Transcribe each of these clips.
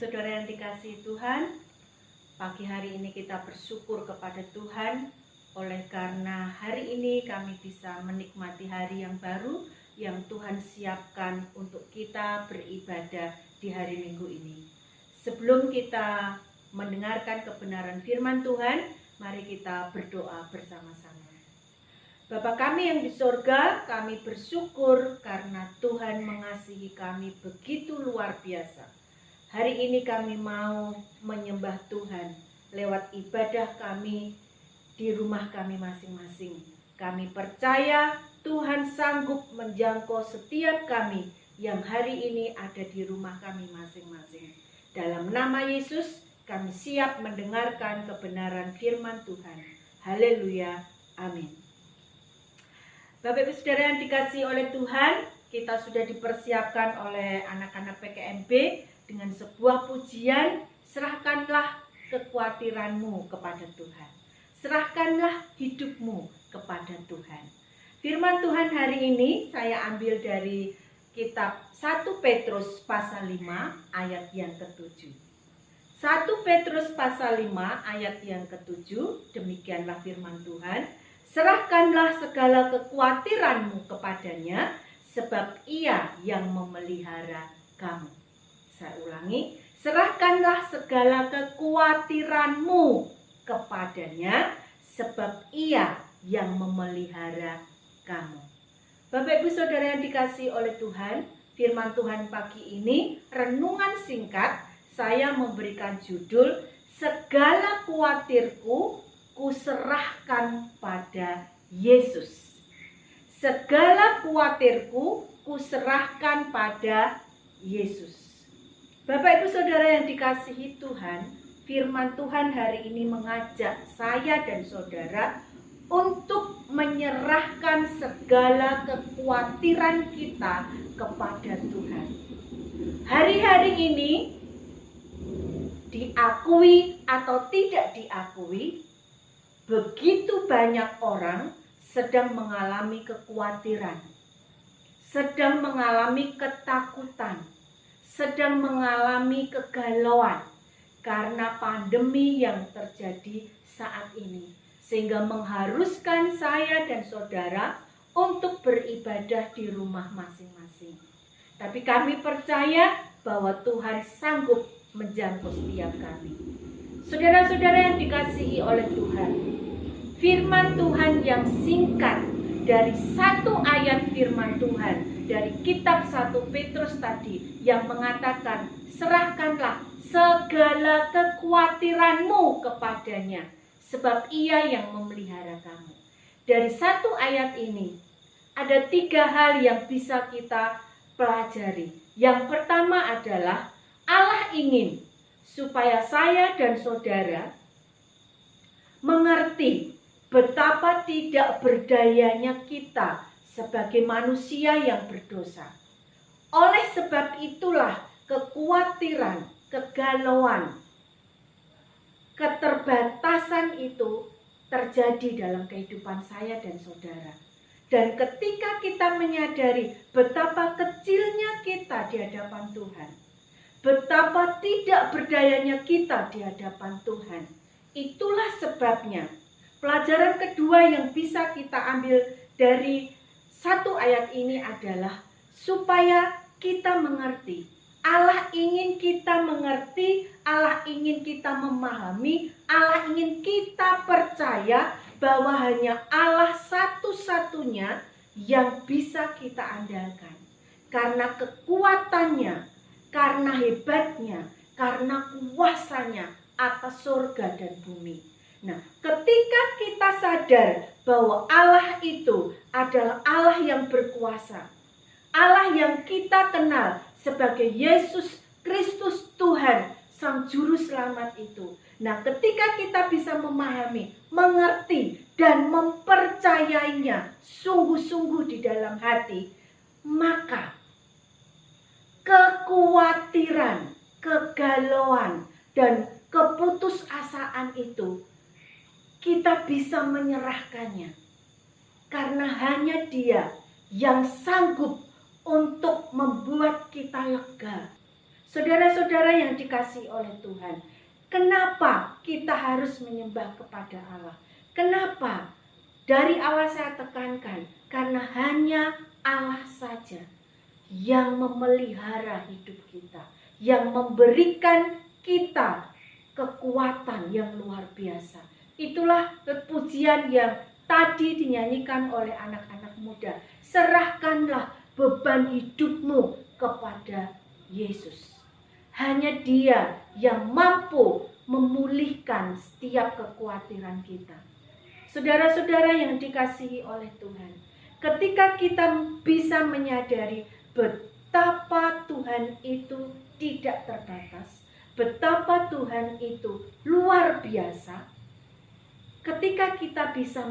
Saudara yang dikasihi Tuhan, pagi hari ini kita bersyukur kepada Tuhan oleh karena hari ini kami bisa menikmati hari yang baru yang Tuhan siapkan untuk kita beribadah di hari Minggu ini. Sebelum kita mendengarkan kebenaran firman Tuhan, mari kita berdoa bersama-sama. Bapa kami yang di sorga, kami bersyukur karena Tuhan mengasihi kami begitu luar biasa. Hari ini kami mau menyembah Tuhan lewat ibadah kami di rumah kami masing-masing. Kami percaya Tuhan sanggup menjangkau setiap kami yang hari ini ada di rumah kami masing-masing. Dalam nama Yesus, kami siap mendengarkan kebenaran firman Tuhan. Haleluya, amin. Bapak Ibu Saudara yang dikasihi oleh Tuhan, kita sudah dipersiapkan oleh anak-anak PKMB dengan sebuah pujian, serahkanlah kekhawatiranmu kepada Tuhan. Serahkanlah hidupmu kepada Tuhan. Firman Tuhan hari ini saya ambil dari kitab 1 Petrus pasal 5 ayat yang ke-7. 1 Petrus pasal 5 ayat yang ke-7, demikianlah firman Tuhan. Serahkanlah segala kekhawatiranmu kepadanya, sebab Ia yang memelihara kamu. Saya ulangi, serahkanlah segala kekhawatiranmu kepadanya, sebab Ia yang memelihara kamu. Bapak Ibu Saudara yang dikasihi oleh Tuhan, firman Tuhan pagi ini, renungan singkat, saya memberikan judul, segala khawatirku kuserahkan pada Yesus. Segala khawatirku kuserahkan pada Yesus. Bapak Ibu Saudara yang dikasihi Tuhan, firman Tuhan hari ini mengajak saya dan saudara untuk menyerahkan segala kekhawatiran kita kepada Tuhan. Hari-hari ini, diakui atau tidak diakui, begitu banyak orang sedang mengalami kekhawatiran, sedang mengalami ketakutan, sedang mengalami kegalauan karena pandemi yang terjadi saat ini, sehingga mengharuskan saya dan saudara untuk beribadah di rumah masing-masing. Tapi kami percaya bahwa Tuhan sanggup menjangkau setiap kami. Saudara-saudara yang dikasihi oleh Tuhan, firman Tuhan yang singkat dari satu ayat firman Tuhan dari kitab 1 Petrus tadi yang mengatakan serahkanlah segala kekhawatiranmu kepadanya sebab Ia yang memelihara kamu. Dari satu ayat ini ada 3 hal yang bisa kita pelajari. Yang pertama adalah Allah ingin supaya saya dan saudara mengerti betapa tidak berdayanya kita sebagai manusia yang berdosa. Oleh sebab itulah kekhawatiran, kegalauan, keterbatasan itu terjadi dalam kehidupan saya dan saudara. Dan ketika kita menyadari betapa kecilnya kita di hadapan Tuhan, betapa tidak berdayanya kita di hadapan Tuhan, itulah sebabnya pelajaran kedua yang bisa kita ambil dari satu ayat ini adalah supaya kita mengerti. Allah ingin kita mengerti, Allah ingin kita memahami, Allah ingin kita percaya bahwa hanya Allah satu-satunya yang bisa kita andalkan. Karena kekuatannya, karena hebatnya, karena kuasanya atas surga dan bumi. Nah, ketika kita sadar bahwa Allah itu adalah Allah yang berkuasa, Allah yang kita kenal sebagai Yesus Kristus Tuhan, Sang Juru Selamat itu. Nah, ketika kita bisa memahami, mengerti, dan mempercayainya sungguh-sungguh di dalam hati, maka kekhawatiran, kegalauan, dan keputusasaan itu kita bisa menyerahkannya. Karena hanya Dia yang sanggup untuk membuat kita lega. Saudara-saudara yang dikasihi oleh Tuhan, kenapa kita harus menyembah kepada Allah? Kenapa? Dari awal saya tekankan, karena hanya Allah saja yang memelihara hidup kita, yang memberikan kita kekuatan yang luar biasa. Itulah pujian yang tadi dinyanyikan oleh anak-anak muda. Serahkanlah beban hidupmu kepada Yesus. Hanya Dia yang mampu memulihkan setiap kekhawatiran kita. Saudara-saudara yang dikasihi oleh Tuhan, ketika kita bisa menyadari betapa Tuhan itu tidak terbatas, betapa Tuhan itu luar biasa, ketika kita bisa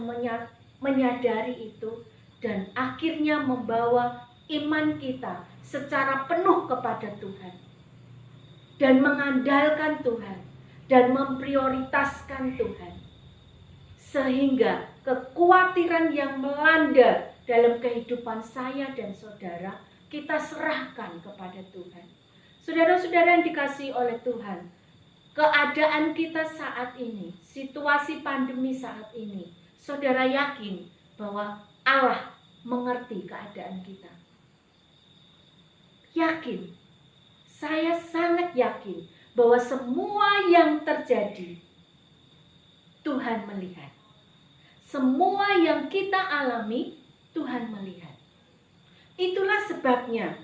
menyadari itu dan akhirnya membawa iman kita secara penuh kepada Tuhan dan mengandalkan Tuhan dan memprioritaskan Tuhan, sehingga kekhawatiran yang melanda dalam kehidupan saya dan saudara kita serahkan kepada Tuhan. Saudara-saudara yang dikasihi oleh Tuhan, keadaan kita saat ini, situasi pandemi saat ini, saudara yakin bahwa Allah mengerti keadaan kita? Yakin? Saya sangat yakin bahwa semua yang terjadi Tuhan melihat. Semua yang kita alami Tuhan melihat. Itulah sebabnya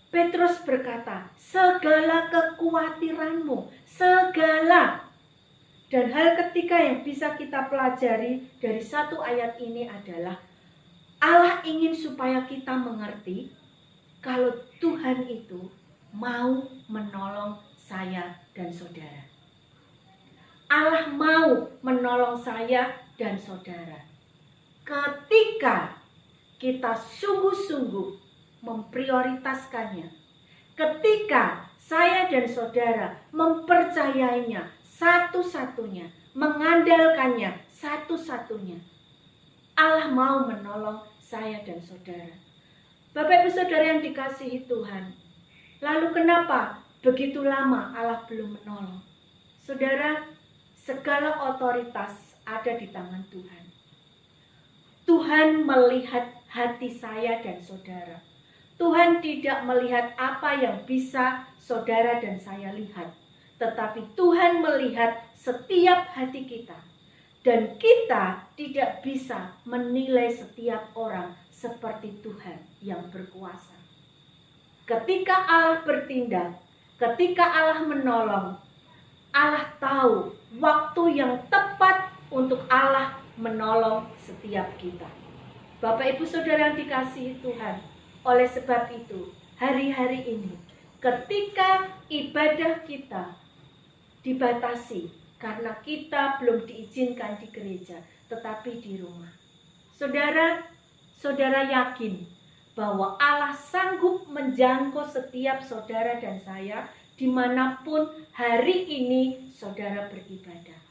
Petrus berkata, segala kekhawatiranmu, segala. Dan hal ketiga yang bisa kita pelajari dari satu ayat ini adalah Allah ingin supaya kita mengerti kalau Tuhan itu mau menolong saya dan saudara. Allah mau menolong saya dan saudara ketika kita sungguh-sungguh memprioritaskannya, ketika saya dan saudara mempercayainya satu-satunya, mengandalkannya satu-satunya. Allah mau menolong saya dan saudara. Bapak Ibu Saudara yang dikasihi Tuhan, lalu kenapa begitu lama Allah belum menolong? Saudara, segala otoritas ada di tangan Tuhan. Tuhan melihat hati saya dan saudara. Tuhan tidak melihat apa yang bisa saudara dan saya lihat, tetapi Tuhan melihat setiap hati kita. Dan kita tidak bisa menilai setiap orang seperti Tuhan yang berkuasa. Ketika Allah bertindak, ketika Allah menolong, Allah tahu waktu yang tepat untuk Allah menolong setiap kita. Bapak Ibu Saudara yang dikasihi Tuhan, oleh sebab itu hari-hari ini ketika ibadah kita dibatasi karena kita belum diizinkan di gereja, tetapi di rumah, saudara yakin bahwa Allah sanggup menjangkau setiap saudara dan saya dimanapun hari ini saudara beribadah.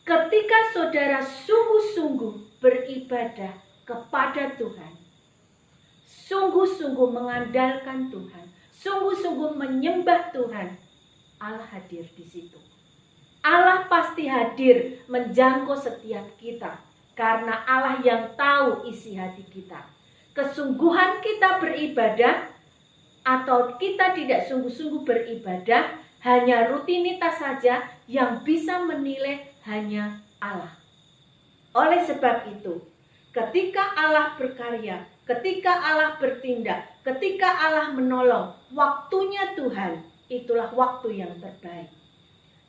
Ketika saudara sungguh-sungguh beribadah kepada Tuhan, sungguh-sungguh mengandalkan Tuhan, sungguh-sungguh menyembah Tuhan, Allah hadir di situ. Allah pasti hadir menjangkau setiap kita karena Allah yang tahu isi hati kita. Kesungguhan kita beribadah atau kita tidak sungguh-sungguh beribadah, hanya rutinitas saja yang bisa menilai hanya Allah. Oleh sebab itu, ketika Allah berkarya, ketika Allah bertindak, ketika Allah menolong, waktunya Tuhan, itulah waktu yang terbaik.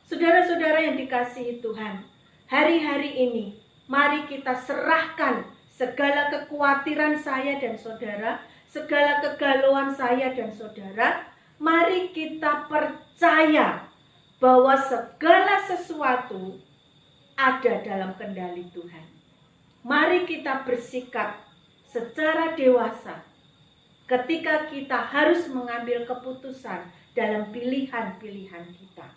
Saudara-saudara yang dikasihi Tuhan, hari-hari ini mari kita serahkan segala kekhawatiran saya dan saudara, segala kegalauan saya dan saudara. Mari kita percaya bahwa segala sesuatu ada dalam kendali Tuhan. Mari kita bersikap secara dewasa ketika kita harus mengambil keputusan dalam pilihan-pilihan kita,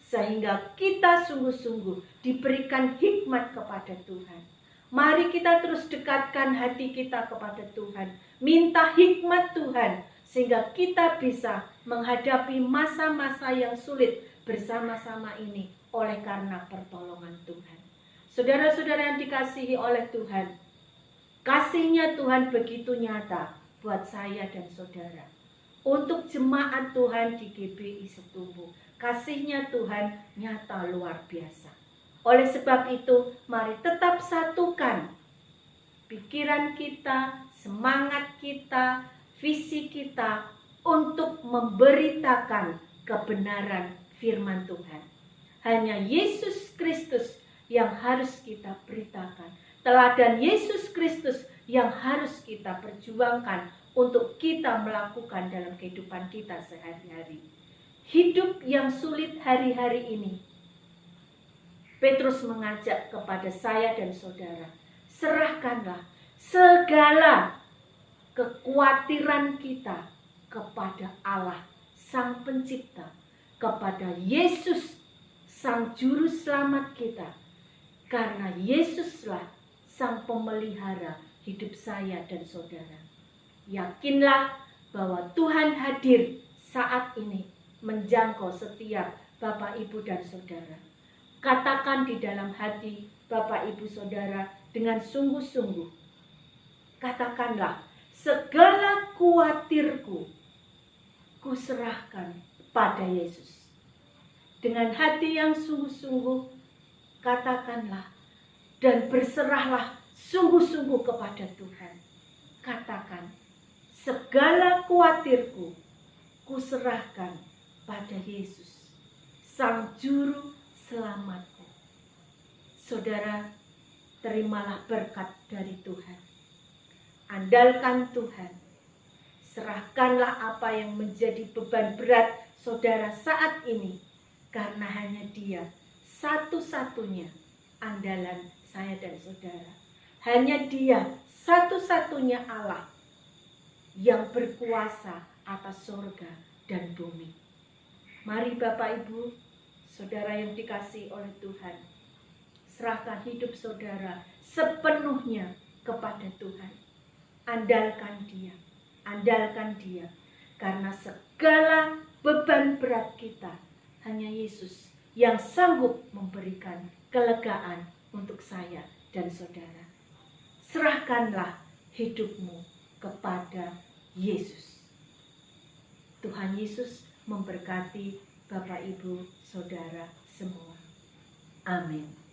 sehingga kita sungguh-sungguh diberikan hikmat kepada Tuhan. Mari kita terus dekatkan hati kita kepada Tuhan, minta hikmat Tuhan, sehingga kita bisa menghadapi masa-masa yang sulit bersama-sama ini oleh karena pertolongan Tuhan. Saudara-saudara yang dikasihi oleh Tuhan, kasih-Nya Tuhan begitu nyata buat saya dan saudara. Untuk jemaat Tuhan di GBI Setumbu, kasih-Nya Tuhan nyata luar biasa. Oleh sebab itu, mari tetap satukan pikiran kita, semangat kita, visi kita untuk memberitakan kebenaran firman Tuhan. Hanya Yesus Kristus yang harus kita beritakan. Teladan Yesus Kristus yang harus kita perjuangkan untuk kita melakukan dalam kehidupan kita sehari-hari. Hidup yang sulit hari-hari ini, Petrus mengajak kepada saya dan saudara, serahkanlah segala kekhawatiran kita kepada Allah, Sang Pencipta, kepada Yesus, Sang Juru Selamat kita. Karena Yesuslah Sang Pemelihara hidup saya dan saudara. Yakinlah bahwa Tuhan hadir saat ini menjangkau setiap Bapak, Ibu, dan saudara. Katakan di dalam hati Bapak, Ibu, saudara dengan sungguh-sungguh. Katakanlah, segala khawatirku kuserahkan pada Yesus. Dengan hati yang sungguh-sungguh, katakanlah dan berserahlah sungguh-sungguh kepada Tuhan. Katakan, segala khawatirku kuserahkan pada Yesus, Sang Juru Selamatku. Saudara, terimalah berkat dari Tuhan. Andalkan Tuhan. Serahkanlah apa yang menjadi beban berat saudara saat ini. Karena hanya Dia satu-satunya andalan saya dan saudara. Hanya Dia satu-satunya Allah yang berkuasa atas surga dan bumi. Mari Bapak, Ibu, saudara yang dikasihi oleh Tuhan, serahkan hidup saudara sepenuhnya kepada Tuhan. Andalkan Dia, andalkan Dia. Karena segala beban berat kita, hanya Yesus yang sanggup memberikan kelegaan untuk saya dan saudara. Serahkanlah hidupmu kepada Yesus. Tuhan Yesus memberkati Bapak, Ibu, saudara semua. Amin.